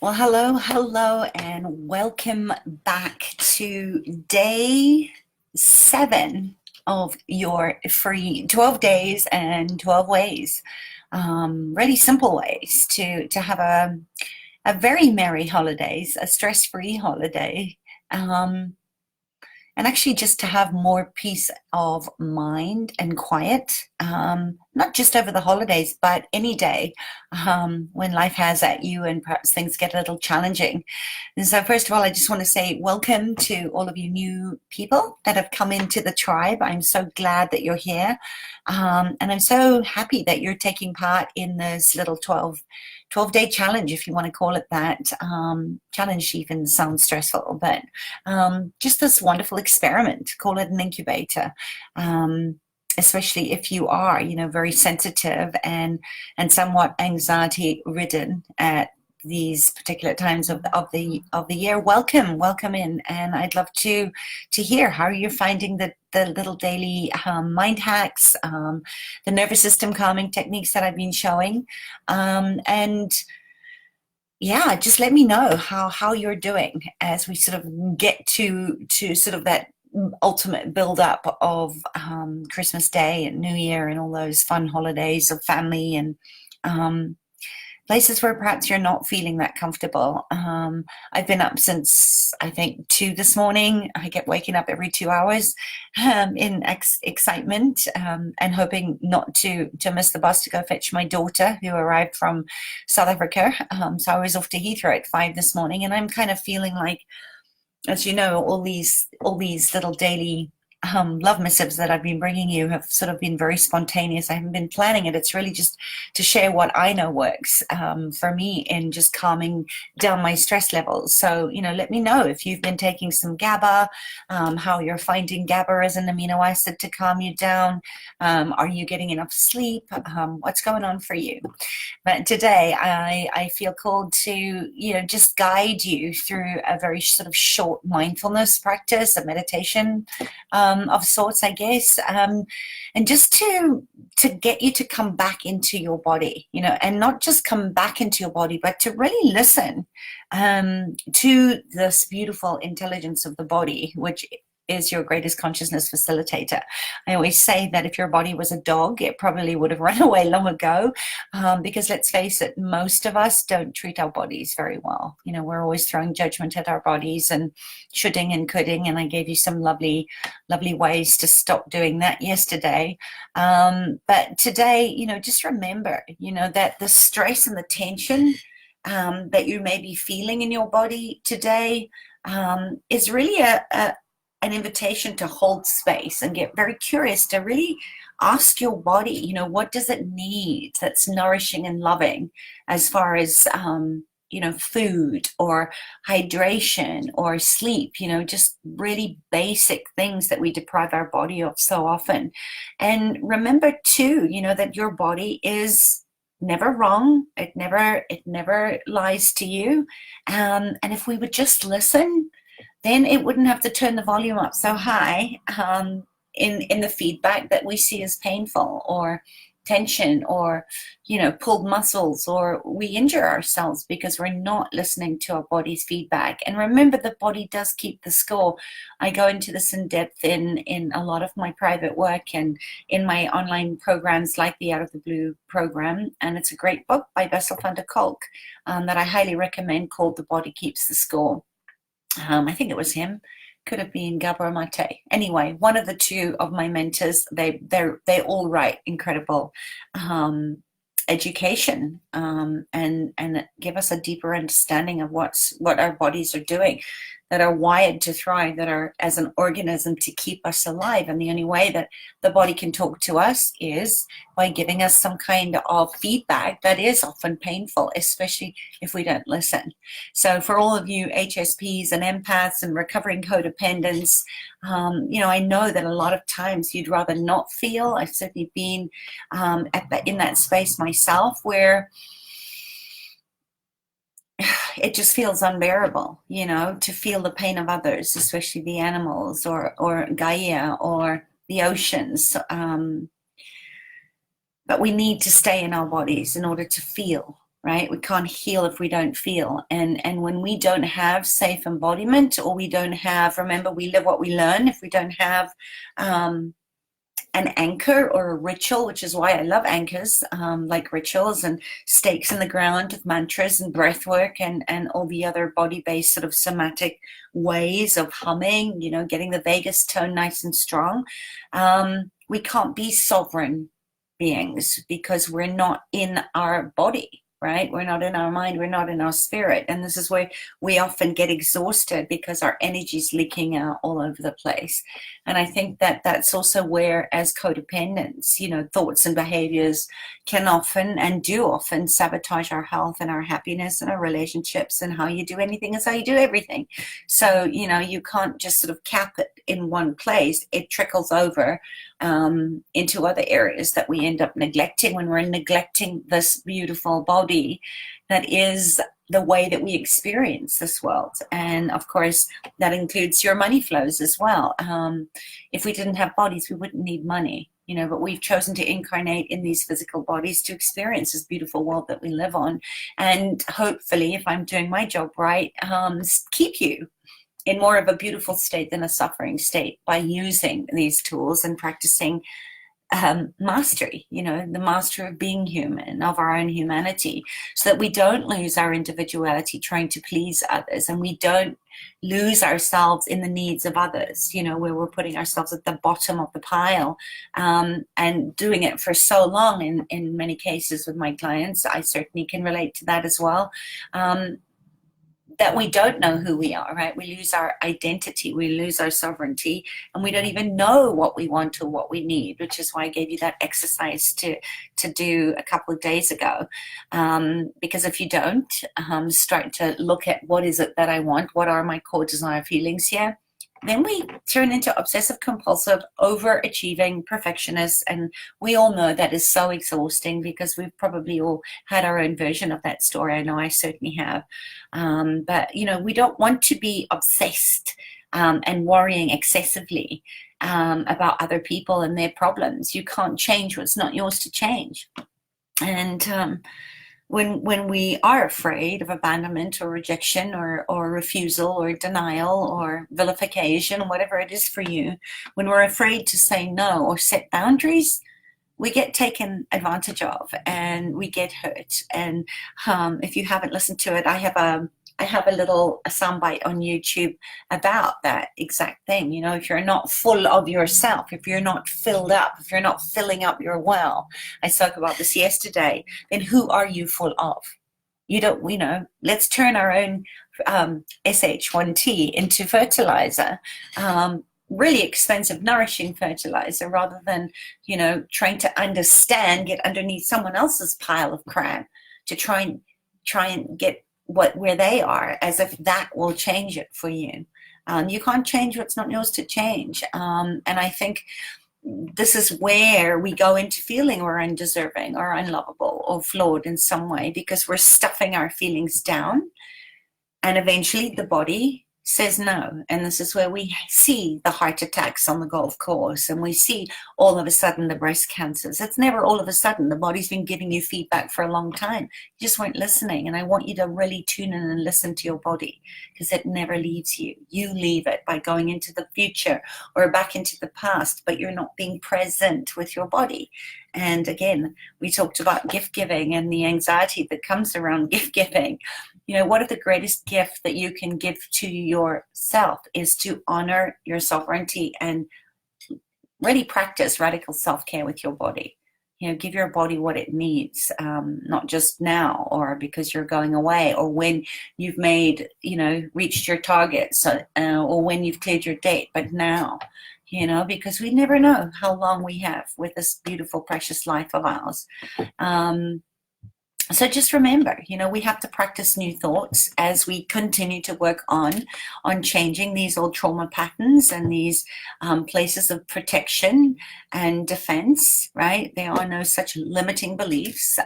Well, hello, and welcome back to day 7 of your free 12 days and 12 ways. Really simple ways to have a very merry holidays, a stress-free holiday. Um, and actually just to have more peace of mind and quiet, not just over the holidays, but any day when life has at you and perhaps things get a little challenging. And so, first of all, I just want to say welcome to all of you new people that have come into the tribe. I'm so glad that you're here. And I'm so happy that you're taking part in this little 12-day challenge, if you want to call it that. Challenge even sounds stressful, but just this wonderful experiment, call it an incubator. Especially if you are, very sensitive and somewhat anxiety ridden at these particular times of the year. Welcome in, and I'd love to hear how you're finding the little daily mind hacks, the nervous system calming techniques that I've been showing, and yeah, just let me know how you're doing as we sort of get to sort of that ultimate build up of Christmas Day and New Year and all those fun holidays of family and places where perhaps you're not feeling that comfortable. I've been up since I think 2 this morning. I get waking up every 2 hours in excitement and hoping not to miss the bus to go fetch my daughter who arrived from South Africa. So I was off to Heathrow at 5 this morning, and I'm kind of feeling like, as you know, all these little daily love missives that I've been bringing you have sort of been very spontaneous. I haven't been planning it. It's really just to share what I know works for me in just calming down my stress levels. So, let me know if you've been taking some GABA, how you're finding GABA as an amino acid to calm you down. Are you getting enough sleep? What's going on for you? But today I feel called to, just guide you through a very sort of short mindfulness practice, a meditation of sorts, I guess, and just to get you to come back into your body, and not just come back into your body, but to really listen to this beautiful intelligence of the body, which is your greatest consciousness facilitator. I always say that if your body was a dog, it probably would have run away long ago, because let's face it, most of us don't treat our bodies very well. We're always throwing judgment at our bodies and shoulding and coulding, and I gave you some lovely ways to stop doing that yesterday. But today, just remember, that the stress and the tension that you may be feeling in your body today is really an invitation to hold space and get very curious, to really ask your body, what does it need that's nourishing and loving, as far as, food or hydration or sleep, just really basic things that we deprive our body of so often. And remember too, that your body is never wrong. It never lies to you. And if we would just listen, then it wouldn't have to turn the volume up so high in the feedback that we see as painful or tension or, pulled muscles, or we injure ourselves because we're not listening to our body's feedback. And remember, the body does keep the score. I go into this in depth in a lot of my private work and in my online programs like the Out of the Blue program. And it's a great book by Bessel van der Kolk that I highly recommend, called The Body Keeps the Score. I think it was him. Could have been Gabor Mate. Anyway, one of the two of my mentors, they all write incredible education and give us a deeper understanding of what our bodies are doing, that are wired to thrive, that are as an organism to keep us alive. And the only way that the body can talk to us is by giving us some kind of feedback that is often painful, especially if we don't listen. So for all of you HSPs and empaths and recovering codependents, I know that a lot of times you'd rather not feel. I've certainly been in that space myself, where it just feels unbearable, to feel the pain of others, especially the animals or Gaia or the oceans. But we need to stay in our bodies in order to feel. right? We can't heal if we don't feel. And when we don't have safe embodiment, or we don't have, remember, we live what we learn. If we don't have an anchor or a ritual, which is why I love anchors, like rituals and stakes in the ground with mantras and breath work and all the other body-based sort of somatic ways of humming, you know, getting the vagus tone nice and strong. We can't be sovereign beings because we're not in our body, right? We're not in our mind, we're not in our spirit. And this is where we often get exhausted because our energy's leaking out all over the place. And I think that that's also where, as codependents, you know, thoughts and behaviors can often and do often sabotage our health and our happiness and our relationships. And how you do anything is how you do everything. So, you know, you can't just sort of cap it in one place. It trickles over into other areas that we end up neglecting when we're neglecting this beautiful body that is the way that we experience this world. And of course, that includes your money flows as well. If we didn't have bodies, we wouldn't need money, you know, but we've chosen to incarnate in these physical bodies to experience this beautiful world that we live on. And hopefully, if I'm doing my job right, keep you in more of a beautiful state than a suffering state by using these tools and practicing mastery, you know, the master of being human, of our own humanity, so that we don't lose our individuality trying to please others, and we don't lose ourselves in the needs of others, you know, where we're putting ourselves at the bottom of the pile, and doing it for so long. In many cases with my clients, I certainly can relate to that as well. That we don't know who we are, right? We lose our identity, we lose our sovereignty, and we don't even know what we want or what we need, which is why I gave you that exercise to do a couple of days ago. Because if you don't start to look at what is it that I want, what are my core desire feelings here, then we turn into obsessive compulsive, overachieving perfectionists. And we all know that is so exhausting because we've probably all had our own version of that story. I know I certainly have. But, you know, we don't want to be obsessed and worrying excessively about other people and their problems. You can't change what's not yours to change. And when we are afraid of abandonment or rejection or refusal or denial or vilification, whatever it is for you, when we're afraid to say no or set boundaries, we get taken advantage of and we get hurt. And if you haven't listened to it, I have a little soundbite on YouTube about that exact thing. You know, if you're not full of yourself, if you're not filled up, if you're not filling up your well, I spoke about this yesterday, then who are you full of? You don't, you know, let's turn our own SH1T into fertilizer, really expensive, nourishing fertilizer, rather than, you know, trying to understand, get underneath someone else's pile of crap to try and get where they are, as if that will change it for you. You can't change what's not yours to change. And I think this is where we go into feeling we're undeserving or unlovable or flawed in some way, because we're stuffing our feelings down, and eventually the body says no. And this is where we see the heart attacks on the golf course, and we see all of a sudden the breast cancers. It's never all of a sudden. The body's been giving you feedback for a long time. You just weren't listening. And I want you to really tune in and listen to your body, because it never leaves you. You leave it by going into the future or back into the past, but you're not being present with your body. And again, we talked about gift giving and the anxiety that comes around gift giving. You know, one of the greatest gifts that you can give to yourself is to honor your sovereignty and really practice radical self-care with your body. You know, give your body what it needs, not just now or because you're going away or when you've made, you know, reached your targets, or when you've cleared your date, but now, you know, because we never know how long we have with this beautiful, precious life of ours. So just remember, you know, we have to practice new thoughts as we continue to work on changing these old trauma patterns and these places of protection and defense, right? There are no such limiting beliefs.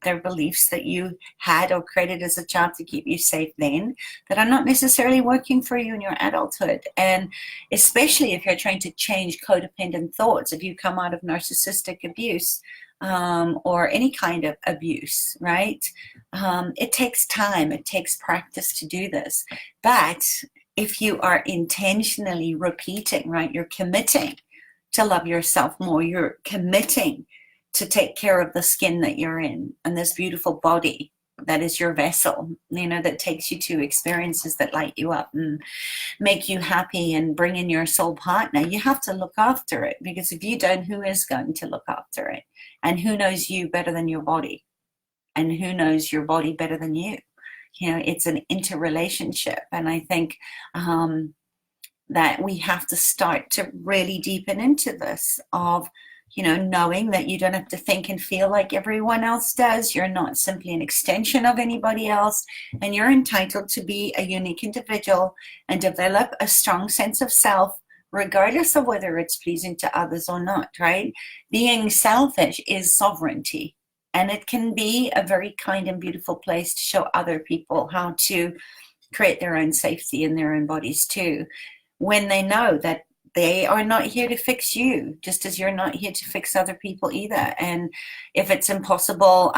They're beliefs that you had or created as a child to keep you safe then that are not necessarily working for you in your adulthood. And especially if you're trying to change codependent thoughts, if you come out of narcissistic abuse, or any kind of abuse, right? It takes time, it takes practice to do this. But if you are intentionally repeating, right, you're committing to love yourself more, you're committing to take care of the skin that you're in and this beautiful body that is your vessel, that takes you to experiences that light you up and make you happy and bring in your soul partner. You have to look after it, because if you don't, who is going to look after it? And who knows you better than your body? And who knows your body better than you? It's an interrelationship. And I think that we have to start to really deepen into this of, knowing that you don't have to think and feel like everyone else does. You're not simply an extension of anybody else, and you're entitled to be a unique individual and develop a strong sense of self, regardless of whether it's pleasing to others or not, right? Being selfish is sovereignty, and it can be a very kind and beautiful place to show other people how to create their own safety in their own bodies too, when they know that they are not here to fix you, just as you're not here to fix other people either. And if it's impossible,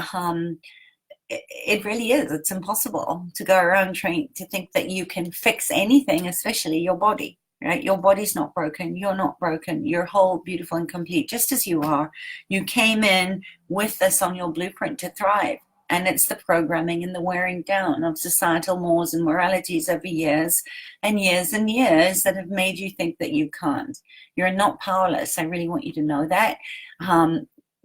it really is. It's impossible to go around trying to think that you can fix anything, especially your body, right? Your body's not broken. You're not broken. You're whole, beautiful, and complete, just as you are. You came in with this on your blueprint to thrive. And it's the programming and the wearing down of societal mores and moralities over years and years and years that have made you think that you can't. You're not powerless. I really want you to know that.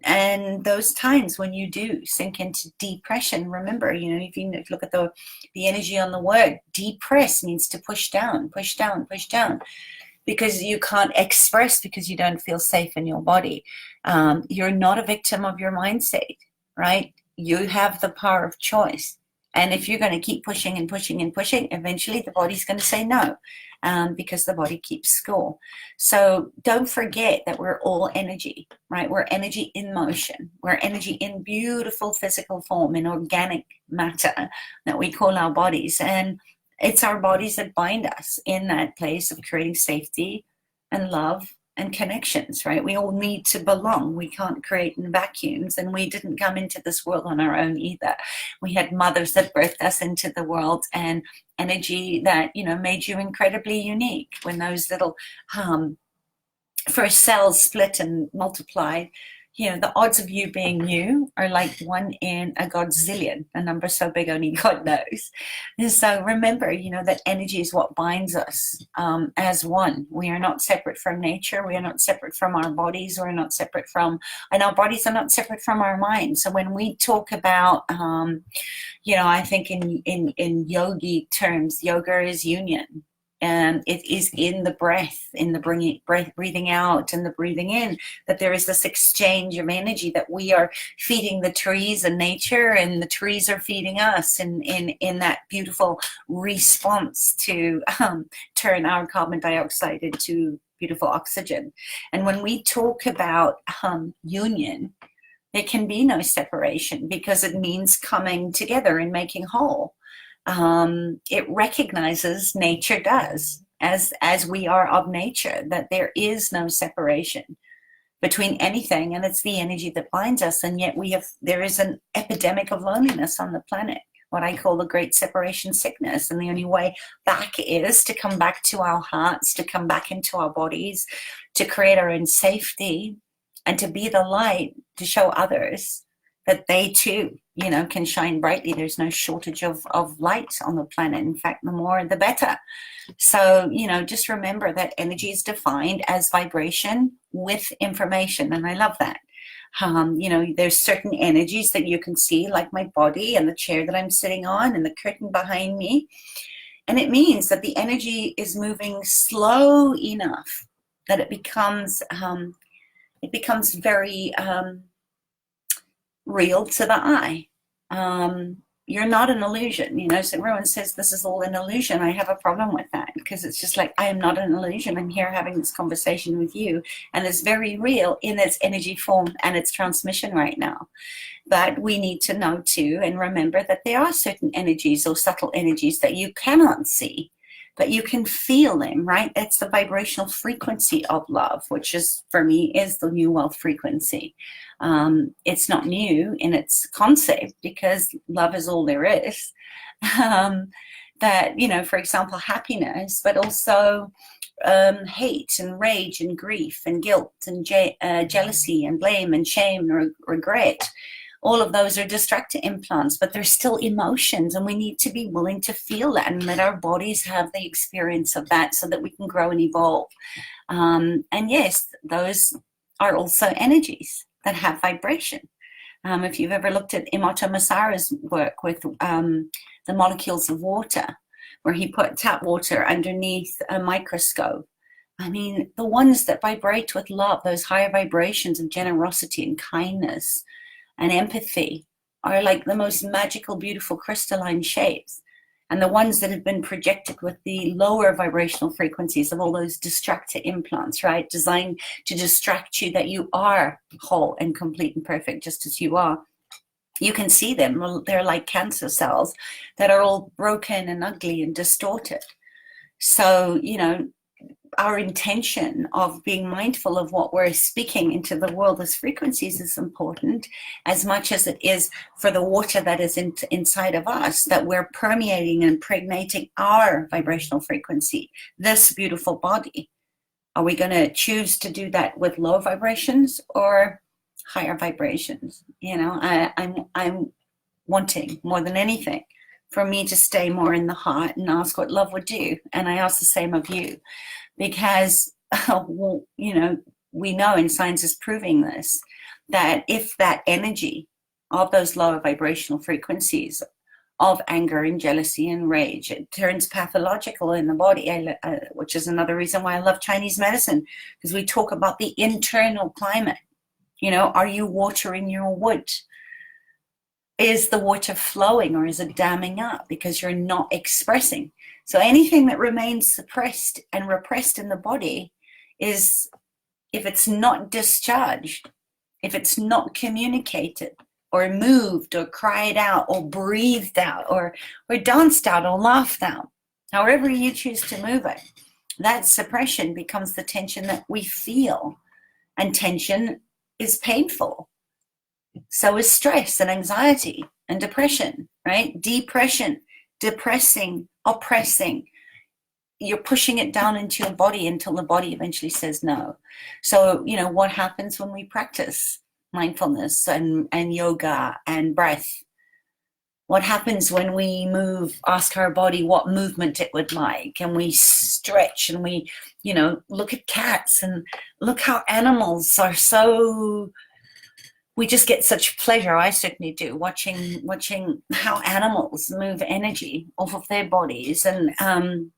And those times when you do sink into depression, remember, if you look at the energy on the word, depress means to push down, push down, push down. Because you can't express because you don't feel safe in your body. You're not a victim of your mindset, right? You have the power of choice. And if you're going to keep pushing and pushing and pushing, eventually the body's going to say no, because the body keeps score. So don't forget that we're all energy, right? We're energy in motion. We're energy in beautiful physical form, in organic matter that we call our bodies. And it's our bodies that bind us in that place of creating safety and love and connections, right? We all need to belong. We can't create in vacuums, and we didn't come into this world on our own either. We had mothers that birthed us into the world, and energy that, made you incredibly unique. When those little first cells split and multiplied, the odds of you being you are like 1 in a godzillion, a number so big only God knows. And so remember, that energy is what binds us as one. We are not separate from nature. We are not separate from our bodies. We're not separate from, and our bodies are not separate from our minds. So when we talk about, I think in yogi terms, yoga is union. And it is in the breath, in the breathing out and the breathing in, that there is this exchange of energy, that we are feeding the trees and nature, and the trees are feeding us in that beautiful response to turn our carbon dioxide into beautiful oxygen. And when we talk about union, there can be no separation, because it means coming together and making whole. It recognizes, nature does, as we are of nature, that there is no separation between anything, and it's the energy that binds us. And yet there is an epidemic of loneliness on the planet, what I call the great separation sickness. And the only way back is to come back to our hearts, to come back into our bodies, to create our own safety, and to be the light, to show others that they too, can shine brightly. There's no shortage of light on the planet. In fact, the more, the better. So, just remember that energy is defined as vibration with information. And I love that. There's certain energies that you can see, like my body and the chair that I'm sitting on and the curtain behind me. And it means that the energy is moving slow enough that it becomes very real to the eye. You're not an illusion, so everyone says this is all an illusion. I have a problem with that, because it's just like, I am not an illusion. I'm here having this conversation with you, and it's very real in its energy form and its transmission right now. But we need to know too, and remember that there are certain energies or subtle energies that you cannot see, but you can feel them, right? It's the vibrational frequency of love, which is, for me, is the new wealth frequency. It's not new in its concept because love is all there is. Um, that, you know, for example, happiness, but also hate and rage and grief and guilt and jealousy and blame and shame and regret. All of those are distractor implants, but they're still emotions, and we need to be willing to feel that and let our bodies have the experience of that so that we can grow and evolve. And yes, those are also energies that have vibration. If you've ever looked at Emoto Masara's work with the molecules of water, where he put tap water underneath a microscope, I mean, the ones that vibrate with love, those higher vibrations of generosity and kindness and empathy, are like the most magical, beautiful crystalline shapes. And the ones that have been projected with the lower vibrational frequencies of all those distractor implants, right? Designed to distract you that you are whole and complete and perfect just as you are. You can see them. They're like cancer cells that are all broken and ugly and distorted. So, you know, our intention of being mindful of what we're speaking into the world as frequencies is important as much as it is for the water that is inside of us, that we're permeating and impregnating our vibrational frequency, this beautiful body. Are we going to choose to do that with low vibrations or higher vibrations? You know, I'm wanting more than anything for me to stay more in the heart and ask what love would do. And I ask the same of you. Because, you know, we know, and science is proving this, that if that energy of those lower vibrational frequencies of anger and jealousy and rage, it turns pathological in the body, which is another reason why I love Chinese medicine, because we talk about the internal climate. You know, are you watering your wood? Is the water flowing or is it damming up because you're not expressing? So anything that remains suppressed and repressed in the body is, if it's not discharged, if it's not communicated or moved or cried out or breathed out or danced out or laughed out, however you choose to move it, that suppression becomes the tension that we feel. And tension is painful. So is stress and anxiety and depression, right? Depression, depressing, oppressing. You're pushing it down into your body until the body eventually says no. So, you know, what happens when we practice mindfulness and yoga and breath? What happens when we move, ask our body what movement it would like, and we stretch and we, you know, look at cats and look how animals are so... We just get such pleasure, I certainly do, watching how animals move energy off of their bodies. And,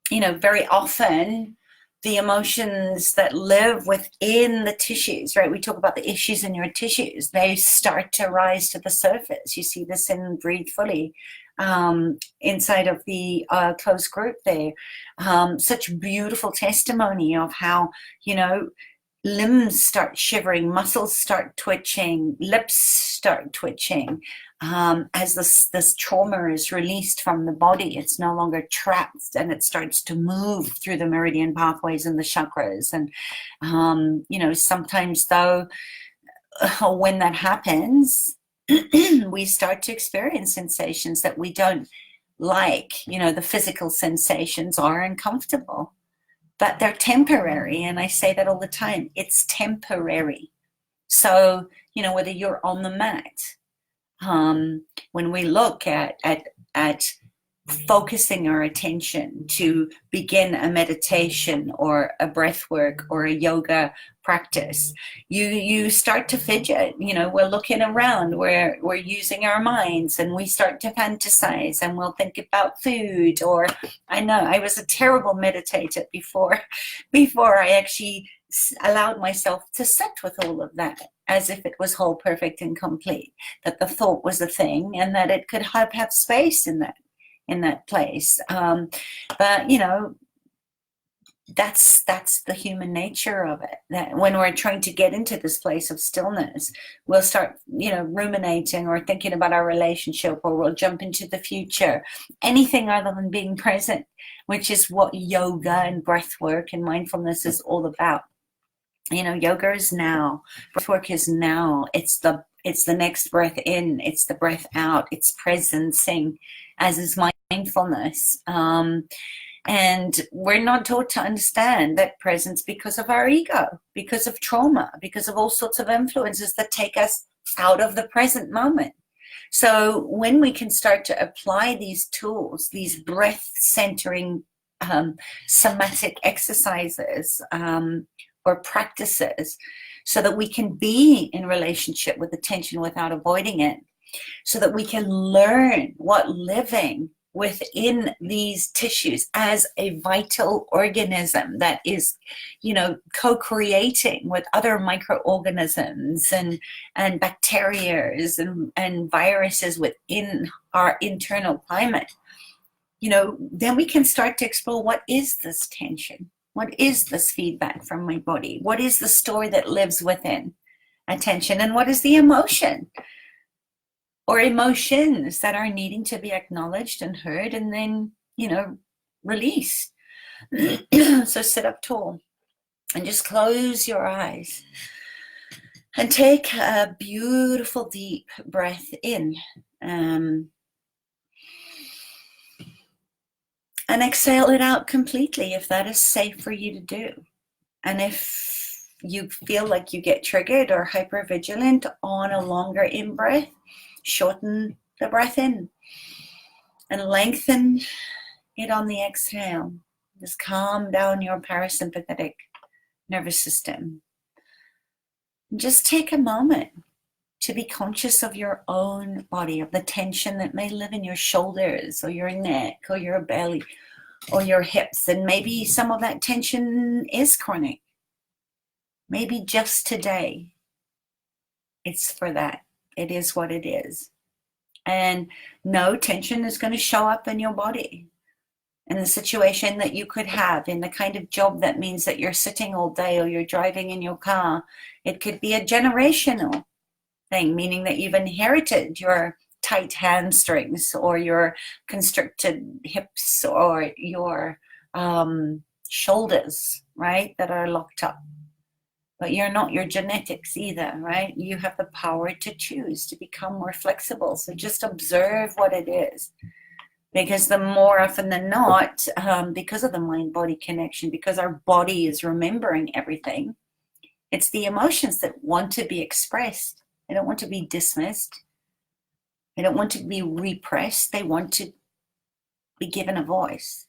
you know, very often the emotions that live within the tissues, right? We talk about the issues in your tissues. They start to rise to the surface. You see this in Breathe Fully, inside of the closed group there. Such beautiful testimony of how, you know, limbs start shivering, muscles start twitching, lips start twitching. As this trauma is released from the body, it's no longer trapped and it starts to move through the meridian pathways and the chakras. And, you know, sometimes though, when that happens, we start to experience sensations that we don't like. You know, the physical sensations are uncomfortable. But they're temporary, and I say that all the time. It's temporary. So, you know, whether you're on the mat, when we look at focusing our attention to begin a meditation or a breath work or a yoga practice, you start to fidget. You know, we're looking around, we're using our minds, and we start to fantasize, and we'll think about food. Or I know I was a terrible meditator before I actually allowed myself to sit with all of that as if it was whole, perfect, and complete, that the thought was a thing and that it could have space in that place. But, you know, that's the human nature of it, that when we're trying to get into this place of stillness, we'll start, you know, ruminating or thinking about our relationship, or we'll jump into the future, anything other than being present, which is what yoga and breath work and mindfulness is all about. Yoga is now, breathwork is now. It's the next breath in, it's the breath out, it's presencing, as is mindfulness. And we're not taught to understand that presence because of our ego, because of trauma, because of all sorts of influences that take us out of the present moment. So when we can start to apply these tools, these breath centering somatic exercises or practices, so that we can be in relationship with attention without avoiding it, so that we can learn what living within these tissues as a vital organism that is, co-creating with other microorganisms and bacteria and viruses within our internal climate, then we can start to explore, what is this tension? What is this feedback from my body? What is the story that lives within attention? And what is the emotion or emotions that are needing to be acknowledged and heard and then, released? So sit up tall and just close your eyes and take a beautiful deep breath in. And exhale it out completely if that is safe for you to do. And if you feel like you get triggered or hypervigilant on a longer in-breath, shorten the breath in and lengthen it on the exhale. Just calm down your parasympathetic nervous system. Just take a moment to be conscious of your own body, of the tension that may live in your shoulders or your neck or your belly or your hips. And maybe some of that tension is chronic. Maybe just today it's for that. It is what it is. And no, tension is going to show up in your body, in the situation that you could have, in the kind of job that means that you're sitting all day or you're driving in your car. It could be a generational thing, meaning that you've inherited your tight hamstrings or your constricted hips or your shoulders, right, that are locked up. But you're not your genetics either, right? You have the power to choose to become more flexible. So just observe what it is. Because the more often than not, because of the mind-body connection, because our body is remembering everything, it's the emotions that want to be expressed. They don't want to be dismissed. They don't want to be repressed. They want to be given a voice.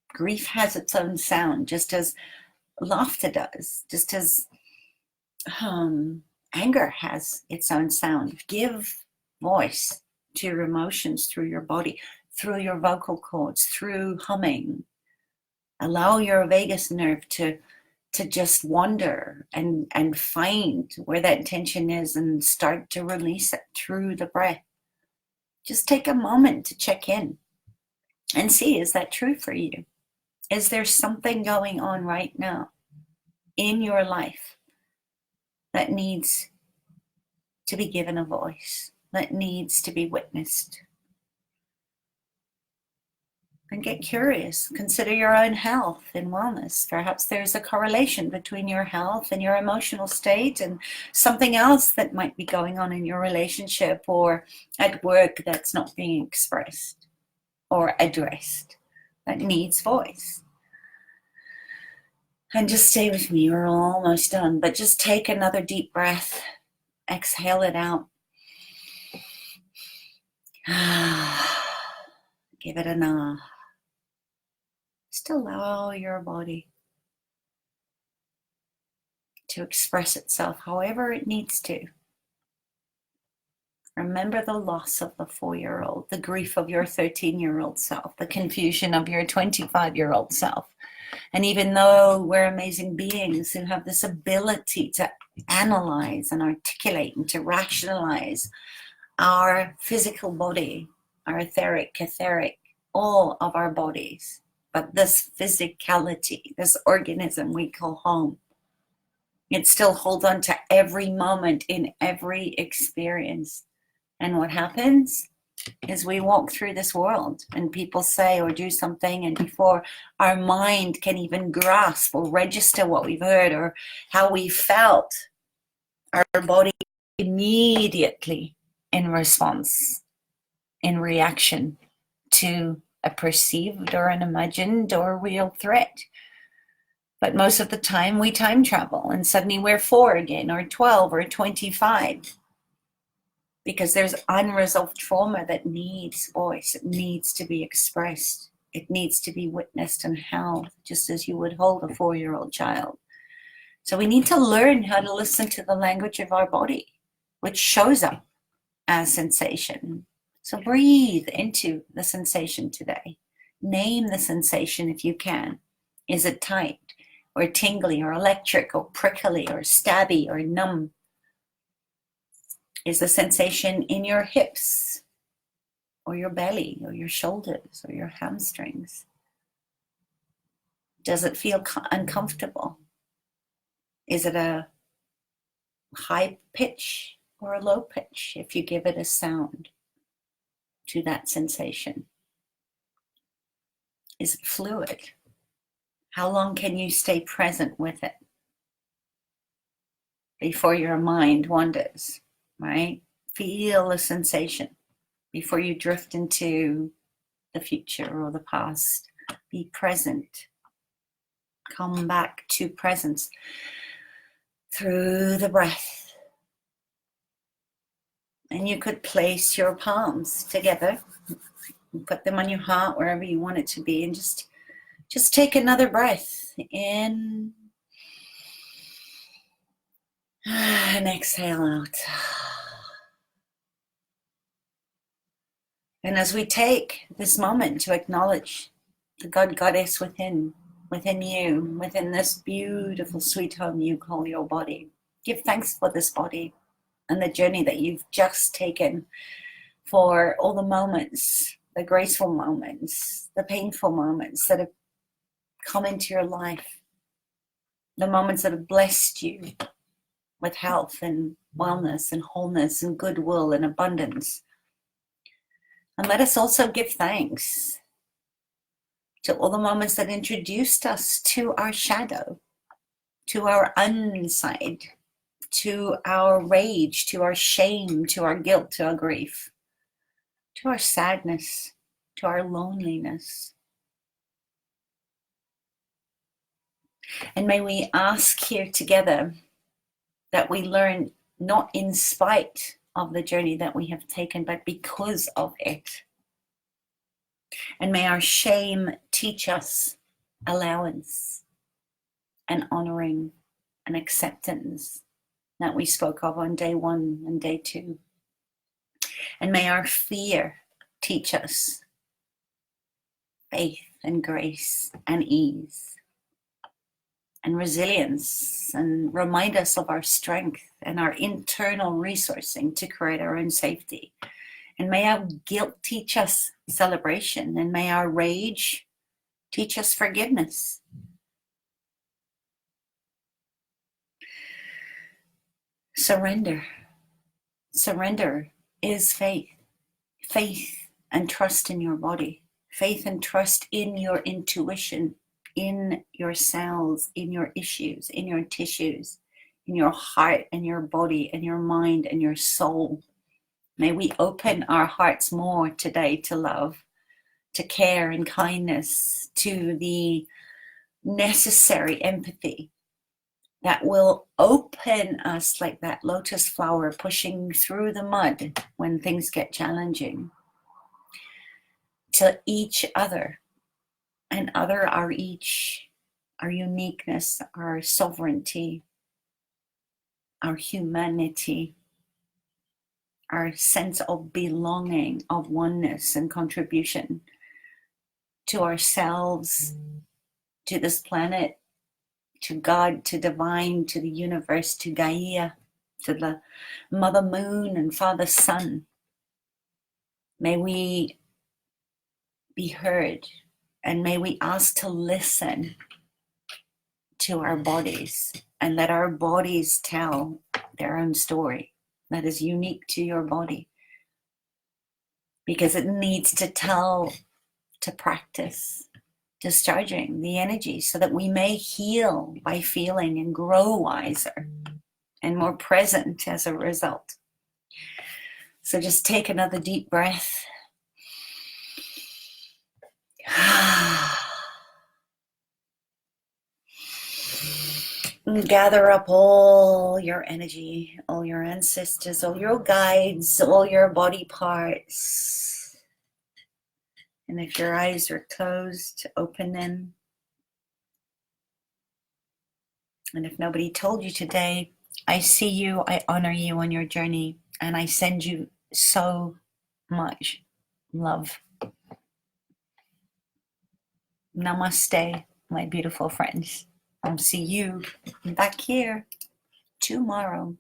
Grief has its own sound, just as laughter does, just as anger has its own sound. Give voice to your emotions through your body, through your vocal cords, through humming. Allow your vagus nerve to just wander and find where that tension is and start to release it through the breath. Just take a moment to check in and see, is that true for you? Is there something going on right now in your life that needs to be given a voice, that needs to be witnessed? And get curious. Consider your own health and wellness. Perhaps there's a correlation between your health and your emotional state and something else that might be going on in your relationship or at work that's not being expressed or addressed, that needs voice. And just stay with me. We're almost done. But just take another deep breath. Exhale it out. Give it an ah. Just allow your body to express itself however it needs to. Remember the loss of the 4-year-old, the grief of your 13-year-old self, the confusion of your 25-year-old self. And even though we're amazing beings who have this ability to analyze and articulate and to rationalize our physical body, our etheric, all of our bodies, but this physicality, this organism we call home, it still holds on to every moment in every experience. And what happens? as we walk through this world and people say or do something, and before our mind can even grasp or register what we've heard or how we felt, our body immediately in response, in reaction to a perceived or an imagined or real threat. But most of the time we time travel and suddenly we're 4 again, or 12 or 25. Because there's unresolved trauma that needs voice. It needs to be expressed. It needs to be witnessed and held, just as you would hold a 4-year-old child. So we need to learn how to listen to the language of our body, which shows up as sensation. So breathe into the sensation today. Name the sensation if you can. Is it tight or tingly or electric or prickly or stabby or numb? Is the sensation in your hips or your belly or your shoulders or your hamstrings? Does it feel uncomfortable? Is it a high pitch or a low pitch if you give it a sound to that sensation? Is it fluid? How long can you stay present with it before your mind wanders, right? Feel the sensation before you drift into the future or the past. Be present. Come back to presence through the breath. And you could place your palms together, put them on your heart, wherever you want it to be, and just take another breath in and exhale out. And as we take this moment to acknowledge the God Goddess within you, within this beautiful sweet home you call your body, give thanks for this body and the journey that you've just taken, for all the moments, the graceful moments, the painful moments that have come into your life, the moments that have blessed you with health and wellness and wholeness and goodwill and abundance. And let us also give thanks to all the moments that introduced us to our shadow, to our unside, to our rage, to our shame, to our guilt, to our grief, to our sadness, to our loneliness. And may we ask here together that we learn not in spite of the journey that we have taken, but because of it. And may our shame teach us allowance and honoring and acceptance that we spoke of on day 1 and day 2. And may our fear teach us faith and grace and ease and resilience, and remind us of our strength and our internal resourcing to create our own safety. And may our guilt teach us celebration, and may our rage teach us forgiveness. Surrender. Surrender is faith. Faith and trust in your body. Faith and trust in your intuition, in your cells, in your issues, in your tissues, in your heart and your body and your mind and your soul. May we open our hearts more today to love, to care and kindness, to the necessary empathy that will open us like that lotus flower pushing through the mud when things get challenging, to each other, and other our each, our uniqueness, our sovereignty, our humanity, our sense of belonging, of oneness and contribution to ourselves, to this planet, to God, to divine, to the universe, to Gaia, to the Mother Moon and Father Sun. May we be heard, and may we ask to listen to our bodies, and let our bodies tell their own story that is unique to your body. because it needs to practice discharging the energy so that we may heal by feeling and grow wiser and more present as a result. So just take another deep breath. Gather up all your energy, all your ancestors, all your guides, all your body parts. And if your eyes are closed, open them. And if nobody told you today, I see you, I honor you on your journey, and I send you so much love. Namaste, my beautiful friends. I'll see you back here tomorrow.